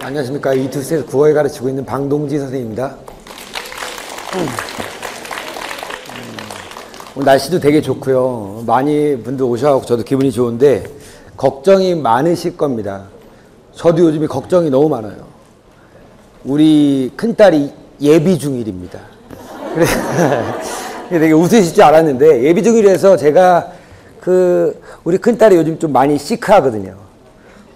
안녕하십니까. 이투스에서 국어에 가르치고 있는 방동지 선생님입니다. 오늘 날씨도 되게 좋고요. 많이 분들 오셔서 저도 기분이 좋은데 걱정이 많으실 겁니다. 저도 요즘에 걱정이 너무 많아요. 우리 큰딸이 예비 중일입니다. 그래서 되게 웃으실 줄 알았는데 예비 중일에서 제가 우리 큰딸이 요즘 좀 많이 시크하거든요.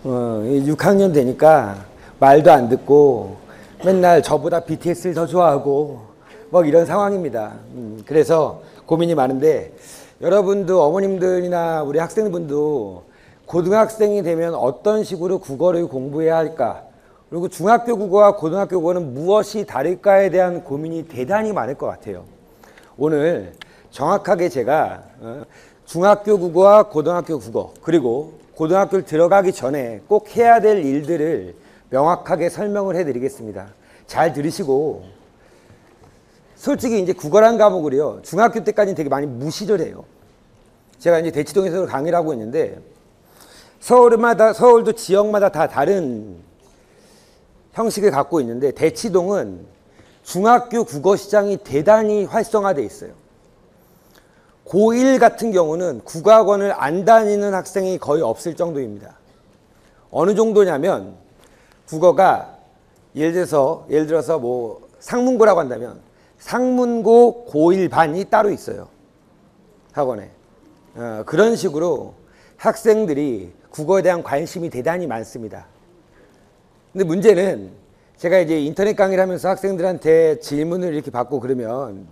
6학년 되니까 말도 안 듣고 맨날 저보다 BTS를 더 좋아하고 뭐 이런 상황입니다. 그래서 고민이 많은데 여러분도 어머님들이나 우리 학생분도 고등학생이 되면 어떤 식으로 국어를 공부해야 할까? 그리고 중학교 국어와 고등학교 국어는 무엇이 다를까에 대한 고민이 대단히 많을 것 같아요. 오늘 정확하게 제가 중학교 국어와 고등학교 국어 그리고 고등학교를 들어가기 전에 꼭 해야 될 일들을 명확하게 설명을 해드리겠습니다. 잘 들으시고 솔직히 이제 국어란 과목을요 중학교 때까지는 되게 많이 무시를 해요. 제가 이제 대치동에서 강의를 하고 있는데 서울도 지역마다 다 다른 형식을 갖고 있는데 대치동은 중학교 국어 시장이 대단히 활성화되어 있어요. 고1 같은 경우는 국어학원을 안 다니는 학생이 거의 없을 정도입니다. 어느 정도냐면 국어가 예를 들어서 뭐 상문고라고 한다면 상문고 고1 반이 따로 있어요. 학원에. 그런 식으로 학생들이 국어에 대한 관심이 대단히 많습니다. 근데 문제는 제가 이제 인터넷 강의를 하면서 학생들한테 질문을 이렇게 받고 그러면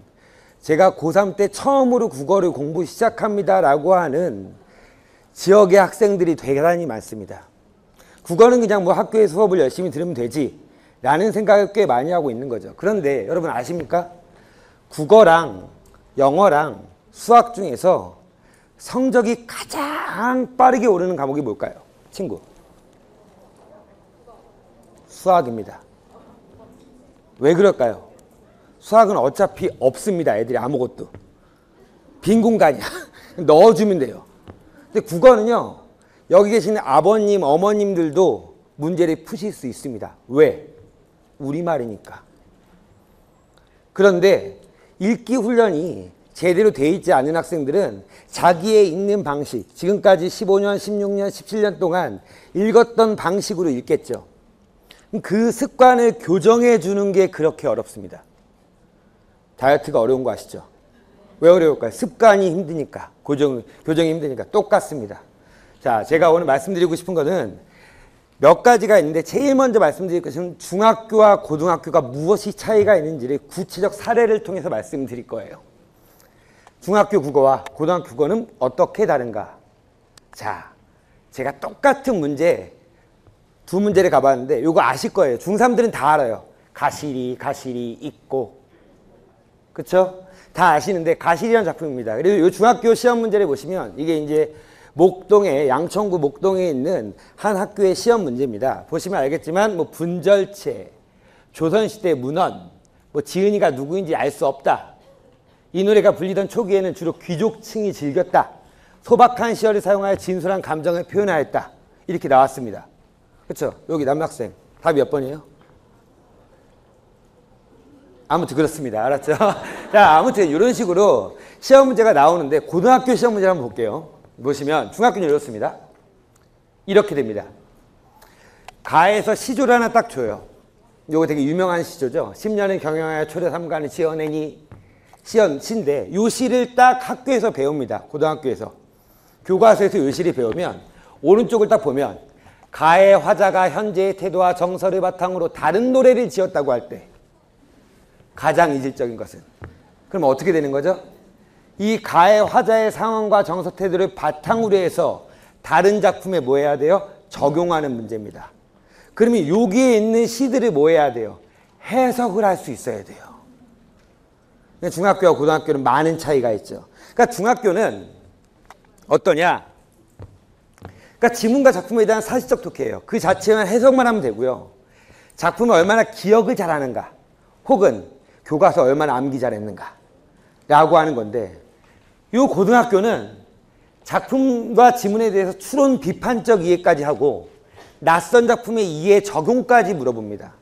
제가 고3 때 처음으로 국어를 공부 시작합니다 라고 하는 지역의 학생들이 대단히 많습니다. 국어는 그냥 뭐 학교에 수업을 열심히 들으면 되지 라는 생각을 꽤 많이 하고 있는 거죠. 그런데 여러분 아십니까? 국어랑 영어랑 수학 중에서 성적이 가장 빠르게 오르는 과목이 뭘까요? 친구. 수학입니다. 왜 그럴까요? 수학은 어차피 없습니다. 애들이 아무것도. 빈 공간이야. 넣어주면 돼요. 근데 국어는요. 여기 계시는 아버님, 어머님들도 문제를 푸실 수 있습니다. 왜? 우리말이니까. 그런데 읽기 훈련이 제대로 돼 있지 않은 학생들은 자기의 읽는 방식, 지금까지 15년, 16년, 17년 동안 읽었던 방식으로 읽겠죠. 그 습관을 교정해 주는 게 그렇게 어렵습니다. 다이어트가 어려운 거 아시죠? 왜 어려울까요? 습관이 힘드니까, 교정이 힘드니까 똑같습니다. 자, 제가 오늘 말씀드리고 싶은 거는 몇 가지가 있는데 제일 먼저 말씀드릴 것은 중학교와 고등학교가 무엇이 차이가 있는지를 구체적 사례를 통해서 말씀드릴 거예요. 중학교 국어와 고등학교 국어는 어떻게 다른가? 자, 제가 똑같은 문제 두 문제를 가봤는데 이거 아실 거예요. 중3들은 다 알아요. 가시리 있고 그쵸? 다 아시는데 가시리라는 작품입니다. 그리고 이 중학교 시험 문제를 보시면 이게 이제 양천구 목동에 있는 한 학교의 시험 문제입니다. 보시면 알겠지만 뭐 분절체, 조선시대 문헌, 뭐 지은이가 누구인지 알 수 없다. 이 노래가 불리던 초기에는 주로 귀족층이 즐겼다. 소박한 시어를 사용하여 진솔한 감정을 표현하였다. 이렇게 나왔습니다. 그렇죠? 여기 남학생 답이 몇 번이에요? 아무튼 그렇습니다. 알았죠? 자, 아무튼 이런 식으로 시험 문제가 나오는데 고등학교 시험 문제를 한번 볼게요. 보시면 중학교는 이렇습니다. 이렇게 됩니다. 가에서 시조를 하나 딱 줘요. 요거 되게 유명한 시조죠. 10년을 경영하여 초려 삼간을 지어내니 시인데 요 시를 딱 학교에서 배웁니다. 고등학교에서. 교과서에서 요 시를 배우면 오른쪽을 딱 보면 가의 화자가 현재의 태도와 정서를 바탕으로 다른 노래를 지었다고 할 때 가장 이질적인 것은 그럼 어떻게 되는 거죠? 이 가의 화자의 상황과 정서 태도를 바탕으로 해서 다른 작품에 뭐 해야 돼요? 적용하는 문제입니다. 그러면 여기에 있는 시들을 뭐 해야 돼요? 해석을 할 수 있어야 돼요. 중학교와 고등학교는 많은 차이가 있죠. 그러니까 중학교는 어떠냐? 그러니까 지문과 작품에 대한 사실적 독해예요. 그 자체만 해석만 하면 되고요. 작품을 얼마나 기억을 잘하는가 혹은 교과서 얼마나 암기 잘했는가 라고 하는 건데 이 고등학교는 작품과 지문에 대해서 추론 비판적 이해까지 하고 낯선 작품의 이해 적용까지 물어봅니다.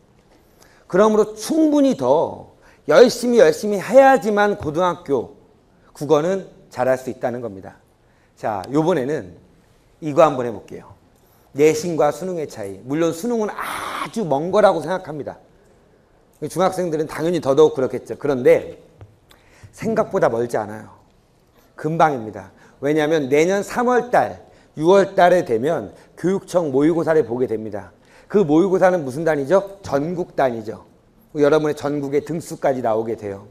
그러므로 충분히 더 열심히 해야지만 고등학교 국어는 잘할 수 있다는 겁니다. 자, 요번에는 이거 한번 해볼게요. 내신과 수능의 차이. 물론 수능은 아주 먼 거라고 생각합니다. 중학생들은 당연히 더더욱 그렇겠죠. 그런데 생각보다 멀지 않아요. 금방입니다. 왜냐하면 내년 3월달, 6월달에 되면 교육청 모의고사를 보게 됩니다. 그 모의고사는 무슨 단위죠? 전국 단위죠. 여러분의 전국의 등수까지 나오게 돼요.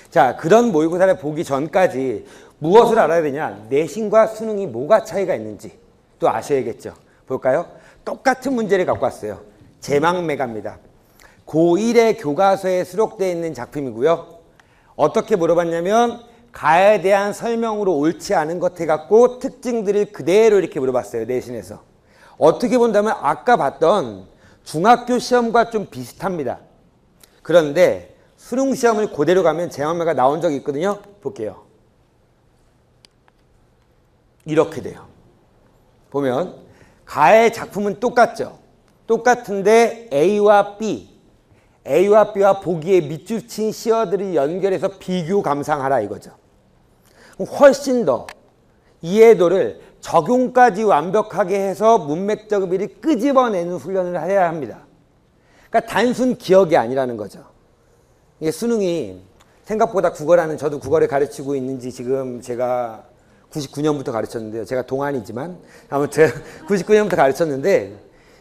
자, 그런 모의고사를 보기 전까지 무엇을 알아야 되냐? 내신과 수능이 뭐가 차이가 있는지 또 아셔야겠죠. 볼까요? 똑같은 문제를 갖고 왔어요. 제망매가입니다. 고1의 교과서에 수록되어 있는 작품이고요. 어떻게 물어봤냐면 가에 대한 설명으로 옳지 않은 것 해갖고 특징들을 그대로 이렇게 물어봤어요. 내신에서. 어떻게 본다면 아까 봤던 중학교 시험과 좀 비슷합니다. 그런데 수능 시험을 그대로 가면 제망매가 나온 적이 있거든요. 볼게요. 이렇게 돼요. 보면 가의 작품은 똑같죠. 똑같은데 A와 B와 보기에 밑줄친 시어들을 연결해서 비교 감상하라 이거죠. 훨씬 더 이해도를 적용까지 완벽하게 해서 문맥적 의미를 끄집어내는 훈련을 해야 합니다. 그러니까 단순 기억이 아니라는 거죠. 이게 수능이 생각보다 국어라는, 저도 국어를 가르치고 있는지 지금 제가 99년부터 가르쳤는데요. 제가 동안이지만 아무튼 99년부터 가르쳤는데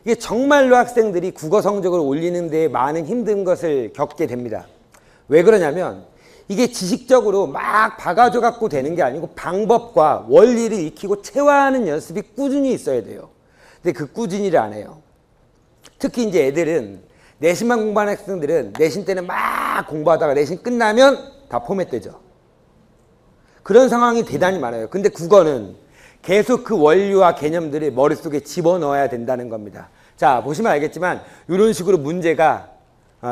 이게 정말로 학생들이 국어 성적을 올리는 데 많은 힘든 것을 겪게 됩니다. 왜 그러냐면 이게 지식적으로 막 박아줘 갖고 되는 게 아니고 방법과 원리를 익히고 체화하는 연습이 꾸준히 있어야 돼요. 근데 그 꾸준히를 안 해요. 특히 이제 애들은 내신만 공부하는 학생들은 내신 때는 막 공부하다가 내신 끝나면 다 포맷되죠. 그런 상황이 대단히 많아요. 근데 국어는 계속 그 원리와 개념들을 머릿속에 집어넣어야 된다는 겁니다. 자, 보시면 알겠지만 이런 식으로 문제가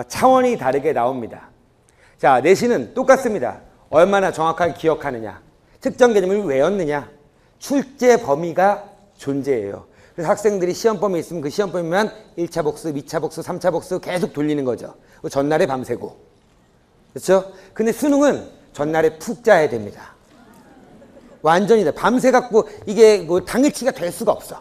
차원이 다르게 나옵니다. 자, 내신은 똑같습니다. 얼마나 정확하게 기억하느냐, 특정 개념을 외웠느냐, 출제 범위가 존재해요. 그래서 학생들이 시험 범위 있으면 그 시험 범위만 1차 복수, 2차 복수, 3차 복수 계속 돌리는 거죠. 전날에 밤새고. 그렇죠? 근데 수능은 전날에 푹 자야 됩니다. 완전히 다 밤새 갖고 이게 뭐 당일치가 될 수가 없어.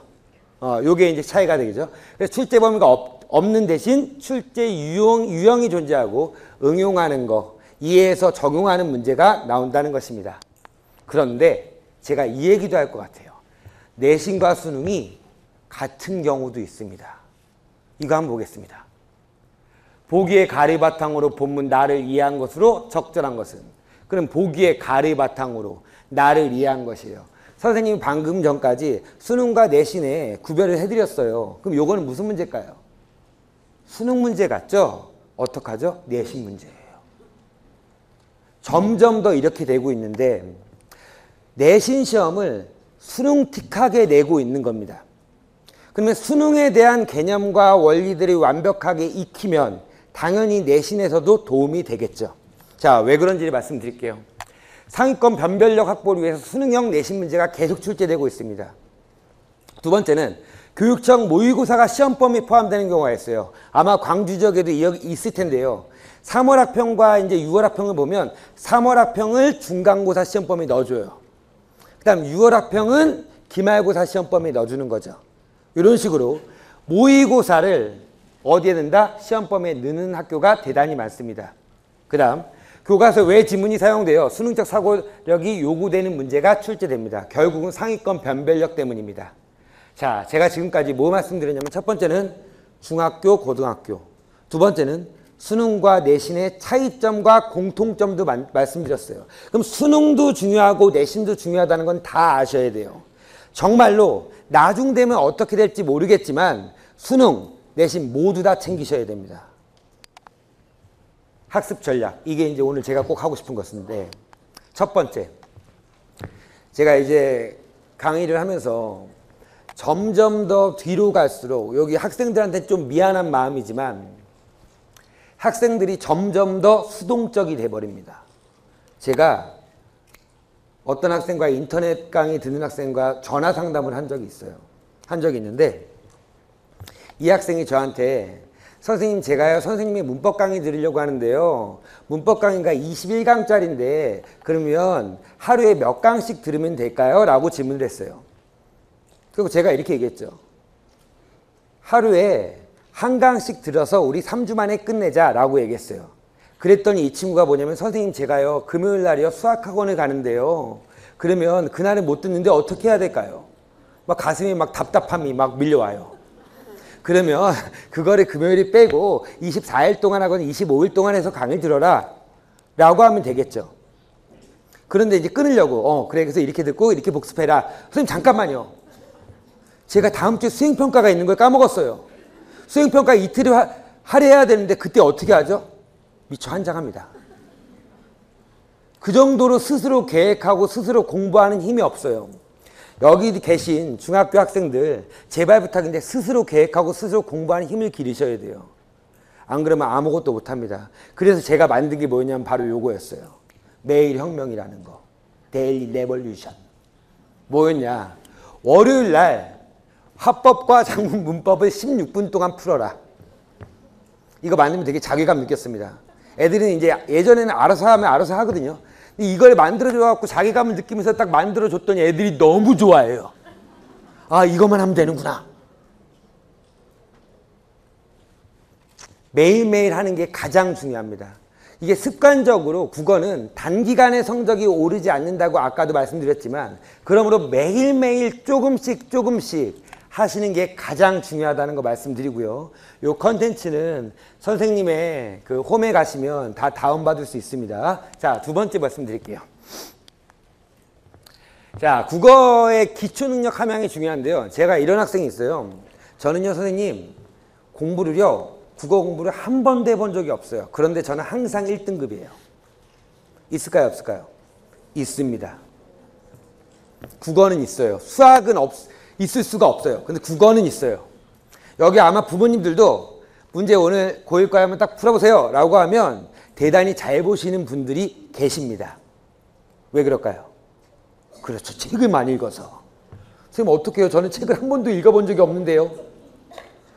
요게 이제 차이가 되겠죠. 그래서 출제 범위가 없는 대신 출제 유형이 존재하고 응용하는 거, 이해해서 적용하는 문제가 나온다는 것입니다. 그런데 제가 이 얘기도 할 것 같아요. 내신과 수능이 같은 경우도 있습니다. 이거 한번 보겠습니다. 보기의 가리 바탕으로 본문 나를 이해한 것으로 적절한 것은, 그럼 보기의 가리 바탕으로 나를 이해한 것이에요. 선생님이 방금 전까지 수능과 내신에 구별을 해드렸어요. 그럼 요거는 무슨 문제일까요? 수능 문제 같죠? 어떡하죠? 내신 문제예요. 점점 더 이렇게 되고 있는데 내신 시험을 수능틱하게 내고 있는 겁니다. 그러면 수능에 대한 개념과 원리들이 완벽하게 익히면 당연히 내신에서도 도움이 되겠죠. 자, 왜 그런지 말씀드릴게요. 상위권 변별력 확보를 위해서 수능형 내신 문제가 계속 출제되고 있습니다. 두 번째는 교육청 모의고사가 시험 범위에 포함되는 경우가 있어요. 아마 광주 지역에도 있을 텐데요. 3월 학평과 이제 6월 학평을 보면 3월 학평을 중간고사 시험 범위에 넣어줘요. 그 다음 6월 학평은 기말고사 시험 범위에 넣어주는 거죠. 이런 식으로 모의고사를 어디에 넣는다? 시험 범위에 넣는 학교가 대단히 많습니다. 그 다음 교과서 외 지문이 사용되어 수능적 사고력이 요구되는 문제가 출제됩니다. 결국은 상위권 변별력 때문입니다. 자, 제가 지금까지 뭐 말씀드렸냐면 첫 번째는 중학교, 고등학교. 두 번째는 수능과 내신의 차이점과 공통점도 말씀드렸어요. 그럼 수능도 중요하고 내신도 중요하다는 건 다 아셔야 돼요. 정말로 나중 되면 어떻게 될지 모르겠지만 수능, 내신 모두 다 챙기셔야 됩니다. 학습 전략. 이게 이제 오늘 제가 꼭 하고 싶은 것인데 첫 번째. 제가 이제 강의를 하면서 점점 더 뒤로 갈수록 여기 학생들한테 좀 미안한 마음이지만 학생들이 점점 더 수동적이 돼버립니다. 제가 어떤 학생과 인터넷 강의 듣는 학생과 전화 상담을 한 적이 있어요. 한 적이 있는데 이 학생이 저한테 선생님 제가요 선생님의 문법 강의 들으려고 하는데요. 문법 강의가 21강짜리인데 그러면 하루에 몇 강씩 들으면 될까요? 라고 질문을 했어요. 그리고 제가 이렇게 얘기했죠. 하루에 한 강씩 들어서 우리 3주 만에 끝내자 라고 얘기했어요. 그랬더니 이 친구가 뭐냐면 선생님 제가요 금요일 날이요 수학학원을 가는데요. 그러면 그날은 못 듣는데 어떻게 해야 될까요? 막 가슴이 막 답답함이 막 밀려와요. 그러면 그거를 금요일에 빼고 24일 동안 하거나 25일 동안 해서 강의 들어라 라고 하면 되겠죠. 그런데 이제 끊으려고 그래 그래서 이렇게 듣고 이렇게 복습해라. 선생님 잠깐만요. 제가 다음 주에 수행평가가 있는 걸 까먹었어요. 수행평가 이틀을 할애해야 되는데 그때 어떻게 하죠? 미처 환장합니다. 그 정도로 스스로 계획하고 스스로 공부하는 힘이 없어요. 여기 계신 중학교 학생들 제발 부탁인데 스스로 계획하고 스스로 공부하는 힘을 기르셔야 돼요. 안 그러면 아무것도 못합니다. 그래서 제가 만든 게 뭐냐면 바로 요거였어요. 매일 혁명이라는 거. 데일리 레볼루션. 뭐였냐. 월요일 날 화법과 작문 문법을 16분 동안 풀어라. 이거 만들면 되게 자괴감 느꼈습니다. 애들은 이제 예전에는 알아서 하면 알아서 하거든요. 이걸 만들어줘갖고 자괴감을 느끼면서 딱 만들어줬더니 애들이 너무 좋아해요. 아, 이것만 하면 되는구나. 매일매일 하는 게 가장 중요합니다. 이게 습관적으로 국어는 단기간에 성적이 오르지 않는다고 아까도 말씀드렸지만 그러므로 매일매일 조금씩 하시는 게 가장 중요하다는 거 말씀드리고요. 요 컨텐츠는 선생님의 그 홈에 가시면 다 다운받을 수 있습니다. 자, 두 번째 말씀드릴게요. 자, 국어의 기초능력 함양이 중요한데요. 제가 이런 학생이 있어요. 저는요, 선생님, 국어 공부를 한 번도 해본 적이 없어요. 그런데 저는 항상 1등급이에요. 있을까요, 없을까요? 있습니다. 국어는 있어요. 수학은 있을 수가 없어요. 근데 국어는 있어요. 여기 아마 부모님들도 문제 오늘 고1과에 한번 딱 풀어보세요 라고 하면 대단히 잘 보시는 분들이 계십니다. 왜 그럴까요? 그렇죠. 책을 많이 읽어서. 선생님 어떡해요? 저는 책을 한 번도 읽어본 적이 없는데요.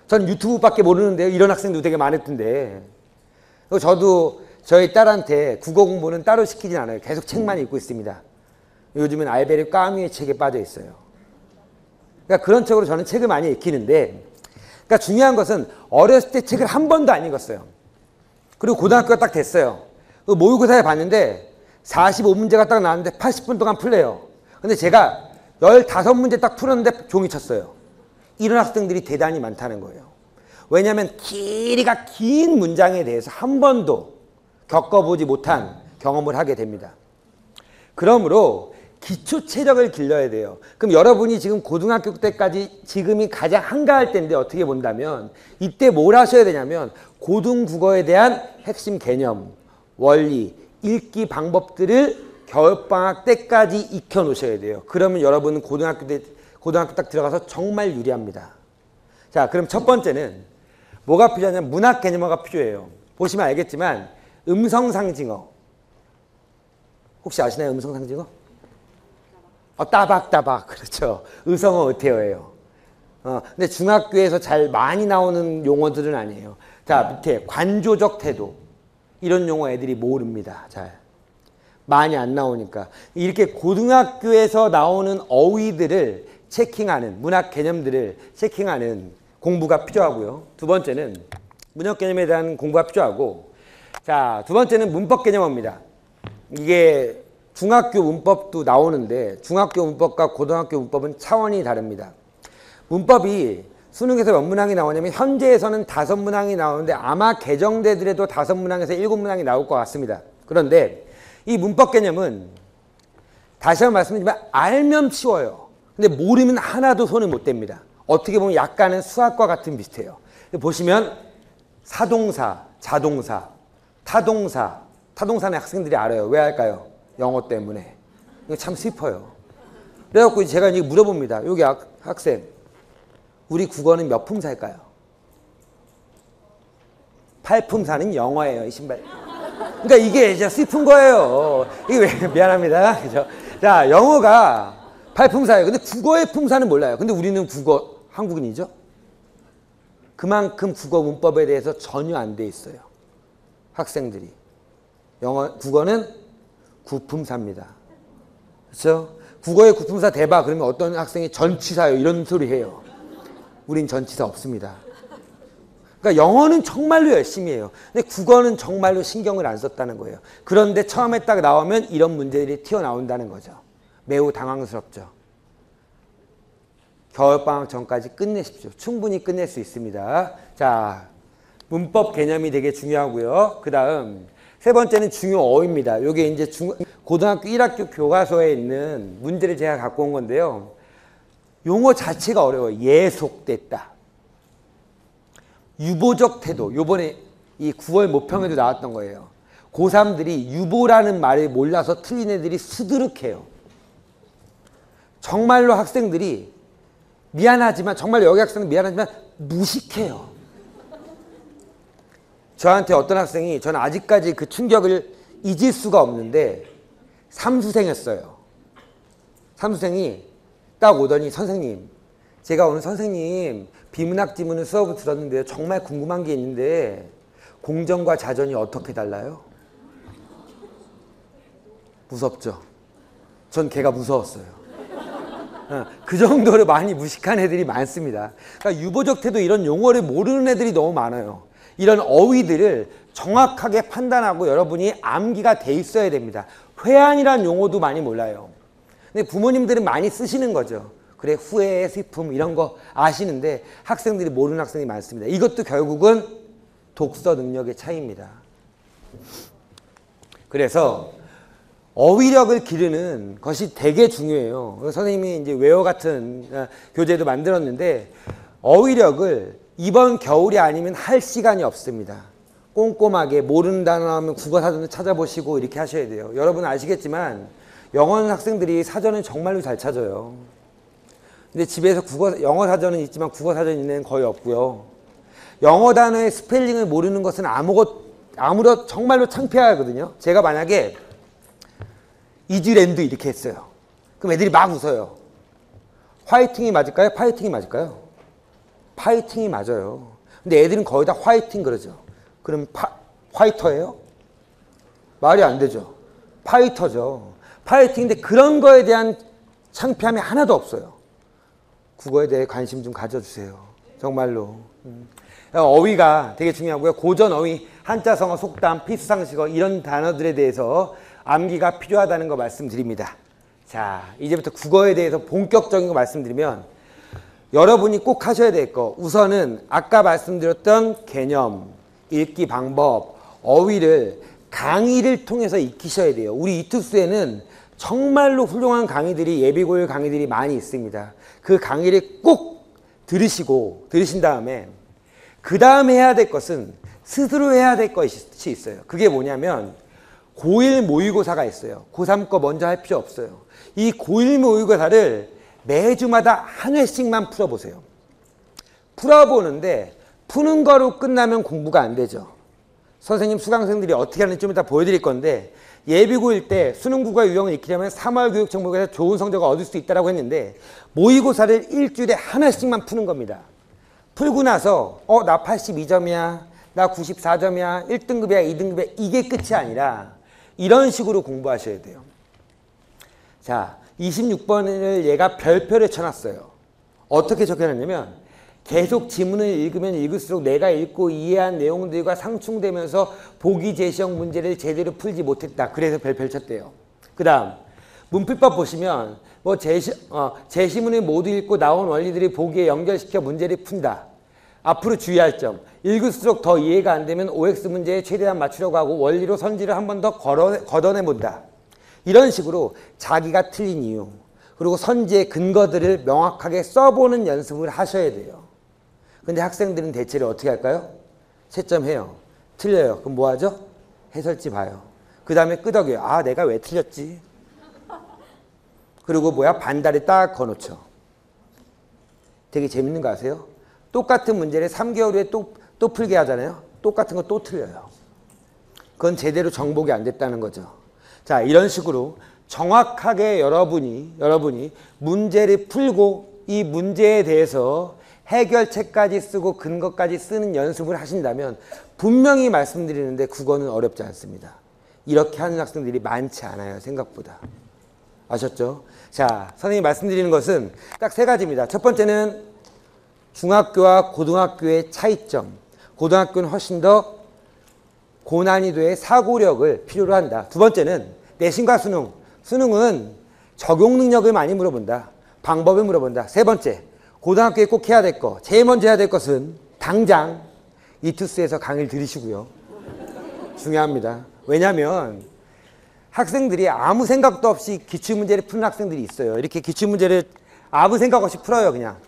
저는 유튜브밖에 모르는데요. 이런 학생도 되게 많았던데. 저도 저희 딸한테 국어 공부는 따로 시키진 않아요. 계속 책만 읽고 있습니다. 요즘은 알베르 까뮈의 책에 빠져 있어요. 그러니까 그런 책으로 저는 책을 많이 읽히는데, 그러니까 중요한 것은 어렸을 때 책을 한 번도 안 읽었어요. 그리고 고등학교가 딱 됐어요. 모의고사에 봤는데 45문제가 딱 나왔는데 80분 동안 풀래요. 근데 제가 15문제 딱 풀었는데 종이 쳤어요. 이런 학생들이 대단히 많다는 거예요. 왜냐하면 길이가 긴 문장에 대해서 한 번도 겪어보지 못한 경험을 하게 됩니다. 그러므로 기초 체력을 길러야 돼요. 그럼 여러분이 지금 고등학교 때까지 지금이 가장 한가할 때인데 어떻게 본다면 이때 뭘 하셔야 되냐면 고등국어에 대한 핵심 개념, 원리, 읽기 방법들을 겨울방학 때까지 익혀 놓으셔야 돼요. 그러면 여러분은 고등학교 딱 들어가서 정말 유리합니다. 자, 그럼 첫 번째는 뭐가 필요하냐면 문학 개념어가 필요해요. 보시면 알겠지만 음성상징어. 혹시 아시나요? 음성상징어? 따박따박. 그렇죠. 의성어 의태어예요. 근데 중학교에서 잘 많이 나오는 용어들은 아니에요. 자, 밑에 관조적 태도. 이런 용어 애들이 모릅니다. 잘. 많이 안 나오니까. 이렇게 고등학교에서 나오는 어휘들을 체킹하는, 문학 개념들을 체킹하는 공부가 필요하고요. 두 번째는 문학 개념에 대한 공부가 필요하고, 자, 두 번째는 문법 개념어입니다. 이게 중학교 문법도 나오는데 중학교 문법과 고등학교 문법은 차원이 다릅니다. 문법이 수능에서 몇 문항이 나오냐면 현재에서는 5문항이 나오는데 아마 개정되더라도 5문항에서 7문항이 나올 것 같습니다. 그런데 이 문법 개념은 다시 한번 말씀드리지만 알면 쉬워요. 근데 모르면 하나도 손을 못 댑니다. 어떻게 보면 약간은 수학과 같은 비슷해요. 보시면 사동사, 자동사, 타동사, 타동사는 학생들이 알아요. 왜 할까요? 영어 때문에. 이거 참 슬퍼요. 그래갖고 제가 이제 물어봅니다. 여기 학생, 우리 국어는 몇 품사일까요? 8품사는 영어예요, 이 신발. 그러니까 이게 진짜 슬픈 거예요. 이게 왜, 미안합니다. 그죠? 자, 영어가 8품사예요. 근데 국어의 품사는 몰라요. 근데 우리는 한국인이죠? 그만큼 국어 문법에 대해서 전혀 안 돼 있어요. 학생들이. 국어는 구품사입니다. 그렇죠? 국어의 구품사 대박 그러면 어떤 학생이 전치사요 이런 소리 해요. 우린 전치사 없습니다. 그러니까 영어는 정말로 열심히 해요. 근데 국어는 정말로 신경을 안 썼다는 거예요. 그런데 처음에 딱 나오면 이런 문제들이 튀어나온다는 거죠. 매우 당황스럽죠. 겨울방학 전까지 끝내십시오. 충분히 끝낼 수 있습니다. 자, 문법 개념이 되게 중요하고요. 그 다음 세 번째는 중요 어휘입니다. 이게 이제 고등학교 1학교 교과서에 있는 문제를 제가 갖고 온 건데요. 용어 자체가 어려워요. 예속됐다. 유보적 태도. 요번에 이 9월 모평에도 나왔던 거예요. 고3들이 유보라는 말을 몰라서 틀린 애들이 수두룩해요. 정말로 학생들이 미안하지만 정말 여기 학생은 미안하지만 무식해요. 저한테 어떤 학생이 저는 아직까지 그 충격을 잊을 수가 없는데 삼수생이었어요. 삼수생이 딱 오더니 선생님 제가 오늘 선생님 비문학 지문을 수업을 들었는데요. 정말 궁금한 게 있는데 공전과 자전이 어떻게 달라요? 무섭죠? 전 걔가 무서웠어요. 그 정도로 많이 무식한 애들이 많습니다. 그러니까 유보적 태도 이런 용어를 모르는 애들이 너무 많아요. 이런 어휘들을 정확하게 판단하고 여러분이 암기가 돼 있어야 됩니다. 회한이라는 용어도 많이 몰라요. 근데 부모님들은 많이 쓰시는 거죠. 그래 후회, 슬픔 이런 거 아시는데 학생들이 모르는 학생이 많습니다. 이것도 결국은 독서 능력의 차이입니다. 그래서 어휘력을 기르는 것이 되게 중요해요. 선생님이 이제 웨어 같은 교재도 만들었는데 어휘력을 이번 겨울이 아니면 할 시간이 없습니다. 꼼꼼하게 모르는 단어 하면 국어 사전을 찾아보시고 이렇게 하셔야 돼요. 여러분 아시겠지만 영어 학생들이 사전을 정말로 잘 찾아요. 근데 집에서 영어 사전은 있지만 국어 사전 있는 애는 거의 없고요. 영어 단어의 스펠링을 모르는 것은 아무런 정말로 창피하거든요. 제가 만약에 이즈랜드 이렇게 했어요. 그럼 애들이 막 웃어요. 화이팅이 맞을까요? 파이팅이 맞을까요? 파이팅이 맞아요. 근데 애들은 거의 다 화이팅 그러죠. 그럼 화이터예요? 말이 안 되죠. 파이터죠. 파이팅인데 그런 거에 대한 창피함이 하나도 없어요. 국어에 대해 관심 좀 가져주세요. 정말로. 어휘가 되게 중요하고요. 고전 어휘, 한자성어, 속담, 필수상식어 이런 단어들에 대해서 암기가 필요하다는 거 말씀드립니다. 자, 이제부터 국어에 대해서 본격적인 거 말씀드리면 여러분이 꼭 하셔야 될 거 우선은 아까 말씀드렸던 개념, 읽기 방법, 어휘를 강의를 통해서 익히셔야 돼요. 우리 이투스에는 정말로 훌륭한 강의들이 예비고일 강의들이 많이 있습니다. 그 강의를 꼭 들으신 다음에 그 다음에 해야 될 것은 스스로 해야 될 것이 있어요. 그게 뭐냐면 고1 모의고사가 있어요. 고3 거 먼저 할 필요 없어요. 이 고1 모의고사를 매주마다 한 회씩만 풀어보세요. 풀어보는데 푸는 거로 끝나면 공부가 안 되죠. 선생님 수강생들이 어떻게 하는지 좀 이따 보여드릴 건데 예비고일 때 수능국어 유형을 익히려면 3월 교육정보에서 좋은 성적을 얻을 수 있다고 했는데 모의고사를 일주일에 하나씩만 푸는 겁니다. 풀고 나서 나 82점이야. 나 94점이야. 1등급이야. 2등급이야. 이게 끝이 아니라 이런 식으로 공부하셔야 돼요. 자, 26번을 얘가 별표를 쳐놨어요. 어떻게 적혀놨냐면 계속 지문을 읽으면 읽을수록 내가 읽고 이해한 내용들과 상충되면서 보기 제시형 문제를 제대로 풀지 못했다. 그래서 별표를 쳤대요. 그 다음 문필법 보시면 뭐 제시문을 모두 읽고 나온 원리들을 보기에 연결시켜 문제를 푼다. 앞으로 주의할 점. 읽을수록 더 이해가 안 되면 OX 문제에 최대한 맞추려고 하고 원리로 선지를 한 번 더 걷어내본다. 이런 식으로 자기가 틀린 이유 그리고 선지의 근거들을 명확하게 써보는 연습을 하셔야 돼요. 근데 학생들은 대체로 어떻게 할까요? 채점해요. 틀려요. 그럼 뭐 하죠? 해설지 봐요. 그 다음에 끄덕여요. 아, 내가 왜 틀렸지? 그리고 반다리 딱 거놓죠. 되게 재밌는 거 아세요? 똑같은 문제를 3개월 후에 또 풀게 하잖아요. 똑같은 거 또 틀려요. 그건 제대로 정복이 안 됐다는 거죠. 자, 이런 식으로 정확하게 여러분이 문제를 풀고 이 문제에 대해서 해결책까지 쓰고 근거까지 쓰는 연습을 하신다면 분명히 말씀드리는데 국어는 어렵지 않습니다. 이렇게 하는 학생들이 많지 않아요. 생각보다. 아셨죠? 자, 선생님이 말씀드리는 것은 딱 세 가지입니다. 첫 번째는 중학교와 고등학교의 차이점. 고등학교는 훨씬 더 고난이도의 사고력을 필요로 한다. 두 번째는 내신과 수능. 수능은 적용 능력을 많이 물어본다. 방법을 물어본다. 세 번째, 고등학교에 꼭 해야 될 거. 제일 먼저 해야 될 것은 당장 이투스에서 강의를 들으시고요. 중요합니다. 왜냐하면 학생들이 아무 생각도 없이 기출문제를 푸는 학생들이 있어요. 이렇게 기출문제를 아무 생각 없이 풀어요. 그냥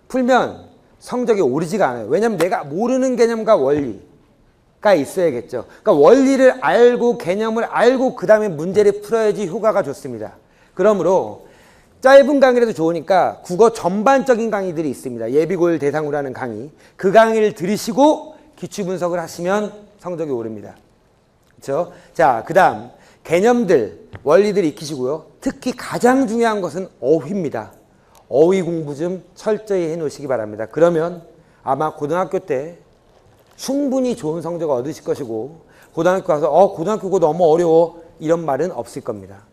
풀면 성적이 오르지가 않아요. 왜냐하면 내가 모르는 개념과 원리가 있어야겠죠. 그러니까 원리를 알고 개념을 알고 그 다음에 문제를 풀어야지 효과가 좋습니다. 그러므로 짧은 강의라도 좋으니까 국어 전반적인 강의들이 있습니다. 예비고일 대상으로 하는 강의. 그 강의를 들으시고 기출분석을 하시면 성적이 오릅니다. 그렇죠? 자, 그 다음 개념들, 원리들 익히시고요. 특히 가장 중요한 것은 어휘입니다. 어휘 공부 좀 철저히 해놓으시기 바랍니다. 그러면 아마 고등학교 때 충분히 좋은 성적을 얻으실 것이고 고등학교 가서 고등학교 그거 너무 어려워 이런 말은 없을 겁니다.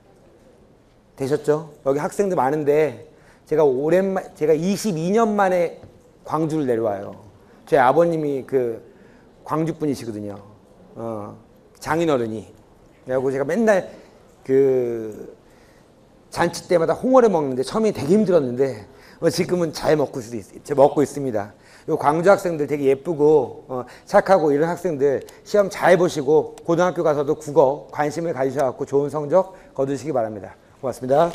되셨죠? 여기 학생들 많은데 제가 22년 만에 광주를 내려와요. 제 아버님이 그 광주 분이시거든요. 장인어른이. 그래갖고 제가 맨날 그 잔치 때마다 홍어를 먹는데 처음에 되게 힘들었는데 지금은 잘 먹고 있습니다. 요 광주 학생들 되게 예쁘고 착하고 이런 학생들 시험 잘 보시고 고등학교 가서도 국어 관심을 가지셔갖고 좋은 성적 거두시기 바랍니다. 고맙습니다.